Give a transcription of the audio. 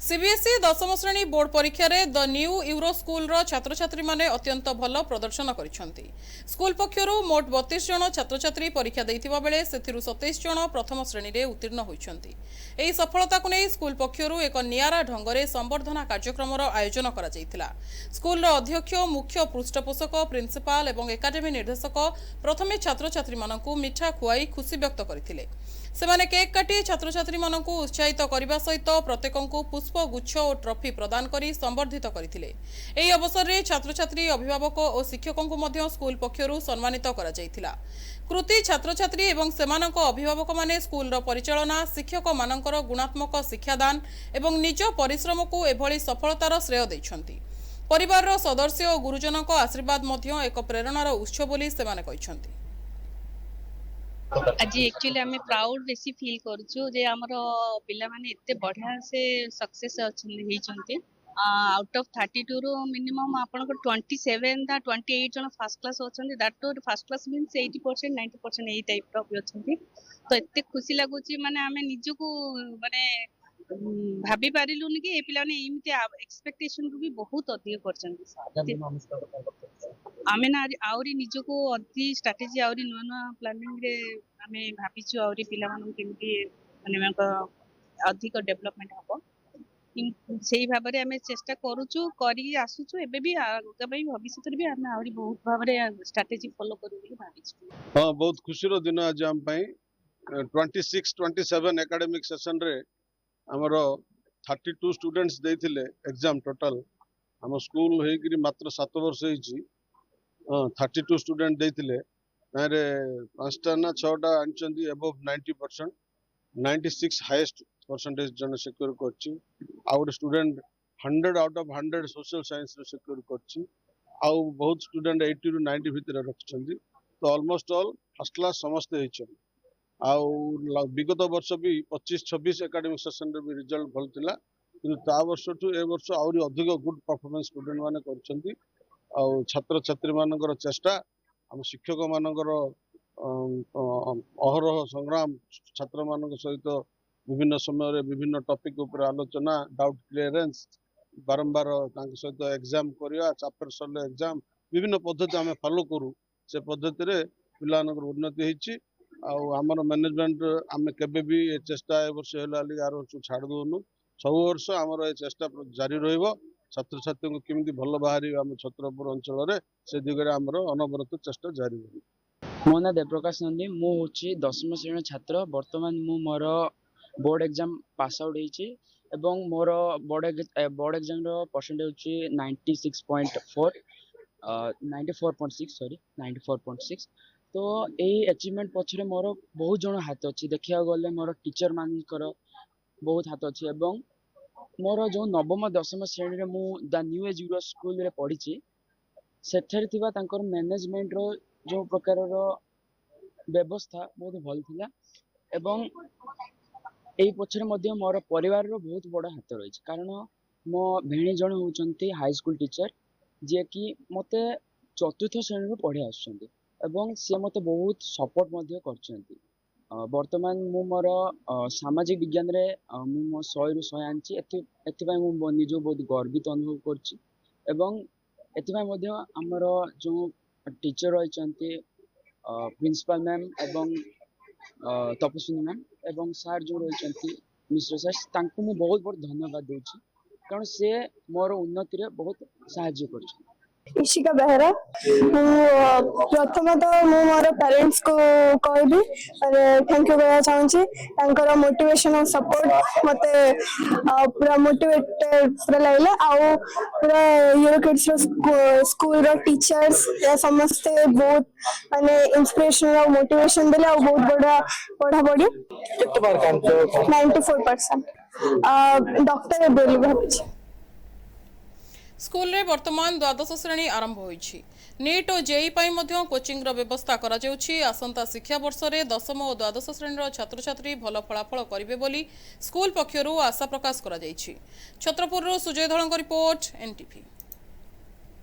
CBSE दशम श्रेणी board परीक्षा रे द न्यू यूरो स्कूल रो छात्र छात्री माने अत्यंत भल प्रदर्शन करिसेंती। स्कूल पक्षरु मोट 32 जन छात्र छात्री परीक्षा दैथिबा बेले सेथिरु 27 जन प्रथम श्रेणी रे उत्तीर्ण होइछंती। एही सफलता को नै स्कूल पक्षरु एक नियारा ढंगरे संवर्धना कार्यक्रम रो आयोजन करा जायतिला। स्कूल रो अध्यक्ष मुख्य पृष्ठपोषक प्रिंसिपाल एवं एकाडेमी निर्देशक प्रथमे छात्र छात्री मानकु मिठा खुआई खुशी व्यक्त करथिले। सेमाने केक काटी छात्र छात्री मानकु उत्साहित करबा सहित प्रत्येकंकु पुष्प गुच्छ और ट्रॉफी प्रदान करी संवर्धित करथिले। एही अवसर रे छात्र छात्री अभिभावक और शिक्षकंकु मध्य स्कूल पक्षरु सम्मानित करा जायतिला। कृति छात्र छात्री एवं सेमानक अभिभावक माने स्कूल रो परिचालना शिक्षक मानकर गुणात्मक शिक्षादान एवं निज परिश्रम को एभली सफलतार श्रेय दैछंती। परिवार रो सदस्य और गुरुजनक आशीर्वाद मध्य एक प्रेरणार उत्स बोली सेमाने कहिसंती। आज एक्चुअली आम प्राउड बेसी फील करूँ जे आमर पिला माने एते बढ़िया से सक्सेस होती। आउट ऑफ 32 रो मिनिमम आपन 27 दा 28 जन फर्स्ट क्लास होचंदी। That too first class means 80% 90% एई टाइप रो होचंदी। तो एते खुशी लागुची माने आमे निजको माने भाबी पारिलुनी कि ए पिला ने एमिति एक्सपेक्टेशन रु भी बहुत अधिक करचंदी। आमे ना आउरी निजको अधि स्ट्रेटजी आउरी नुआ नुआ प्लानिंग रे आमे भाबिछु आउरी पिला मानन केमति माने अधिक डेवलपमेंट हबो सेही भाबरे आमे चेष्टा करूछु करी आसुछु। एबे भी आगामी भविष्य भी आमे आउरी बहुत भाबरे स्ट्रेटजी फॉलो करू बोली भाबिछु। हां, बहुत खुशी रो दिन आज हम पई 26 27 एकेडमिक सेशन रे हमरो 32 स्टूडेंट्स देथिले एग्जाम। टोटल हम स्कूल हेगिरी मात्र 7 वर्ष हेची 32 स्टूडेंट देथिले तारे पांचटा ना छटा आनचंदी अबव 90%। 96 हाईएस्ट परसेंटेज जन सिक्योर करछि। Out student 100 out of 100 social science रे सिक्योर करछि। आउ बहुत स्टूडेंट 80 टू 90 भीतर रखछंदी। तो ऑलमोस्ट ऑल फर्स्ट क्लास समस्त हेछन। आउ विगत वर्ष भी 25 26 एकेडमिक सेशन रे भी रिजल्ट भल थिला, किंतु ता वर्ष टू ए वर्ष आउरी अधिक गुड परफॉर्मेंस स्टूडेंट माने करछंदी। आउ छात्र छात्री मानकर चेष्टा हम शिक्षक मानकर अहरह संग्राम छात्र मानक सहित विभिन्न समय विभिन्न टॉपिक उपर आलोचना डाउट क्लियरेंस बारंबार सहित एग्जाम करिया चैप्टर सरले एग्जाम विभिन्न पद्धति आम फॉलो करू। से पद्धति रे पिलानकर उन्नति हेची। आमर मैनेजमेंट आम केबे भी ए चेष्टा ए वर्ष होला आर वर्ष छाड़ दोनु। सब वर्ष आमर ए चेष्टा जारी रहिबो। छात्र छात्री को केमिति भल बाहरी आम छत्रपुर अंचल रे से दिगरे आमर अनवरत चेष्टा जारी रहिबो। मो ना देवप्रकाश नंदी। मु होची 10म श्रेणी छात्र। वर्तमान मु मोर बोर्ड एग्जाम पास आउट हेची एवं मोर बोर्ड एग्जाम रो परसेंटेज होची 96.4 94.6 सॉरी 94.6। तो एई अचीवमेंट पछरे मोर बहुत जण हाथ अछि। देखिया गले मोर टीचर मानकर बहुत हाथ अछि एवं मोर जो नवम दशम श्रेणी रे मु the new age euro school रे पढिची सेठर थिबा तांकर मैनेजमेंट रो जो प्रकार रो व्यवस्था बहुत भल थिला एवं एई पछरे मध्ये मोर परिवार रो बहुत बड़ा हाथ रही। कारण मो भेणी जण होचंती हाई स्कूल टीचर जे कि मते चतुर्थ श्रेणी रो पढे आछंती एवं से मते बहुत सपोर्ट मध्ये करछंती। वर्तमान मु मोर सामाजिक विज्ञान रे मु मो 100 रु 100 आंची। एथिबाय मु निजो बहुत गर्वित अनुभव करछि एवं एथिबाय मध्ये हमर जो टीचर रहिचंती प्रिंसिपल मैम एवं तपस्विनी मैम एवं सर जो रहिचंती मिश्र सर तांको मु बहुत बहुत धन्यवाद देउछि। कारण से मोर उन्नति रे बहुत सहायता करछि। इशिका बेहरा। प्रथम तो मु मोर पेरेंट्स को कहबी थैंक यू कहना चाहूँगी। मोटिवेशन और सपोर्ट मते पूरा मोटिवेटेड पूरा लगला। आउ पूरा यूरो किड्स स्कूल रो टीचर्स या समस्ते बहुत माने इंस्पिरेशन और मोटिवेशन देले। बहुत बड़ा पढ़ा पढ़ी 94% डॉक्टर बोली भाबी। स्कूल रे वर्तमान द्वादश श्रेणी आरंभ होईछि। नीट और जेई पाई मध्य कोचिंग रो व्यवस्था करा जाउछि। आसंता शिक्षा वर्ष रे दशम और द्वादश श्रेणी रो छात्र छात्री भल फलाफल करिवे बोली स्कूल पक्षरु आशा प्रकाश करा जाइछि। छत्रपुर रो सुजय धळଙ୍କ रिपोर्ट एनटीवी।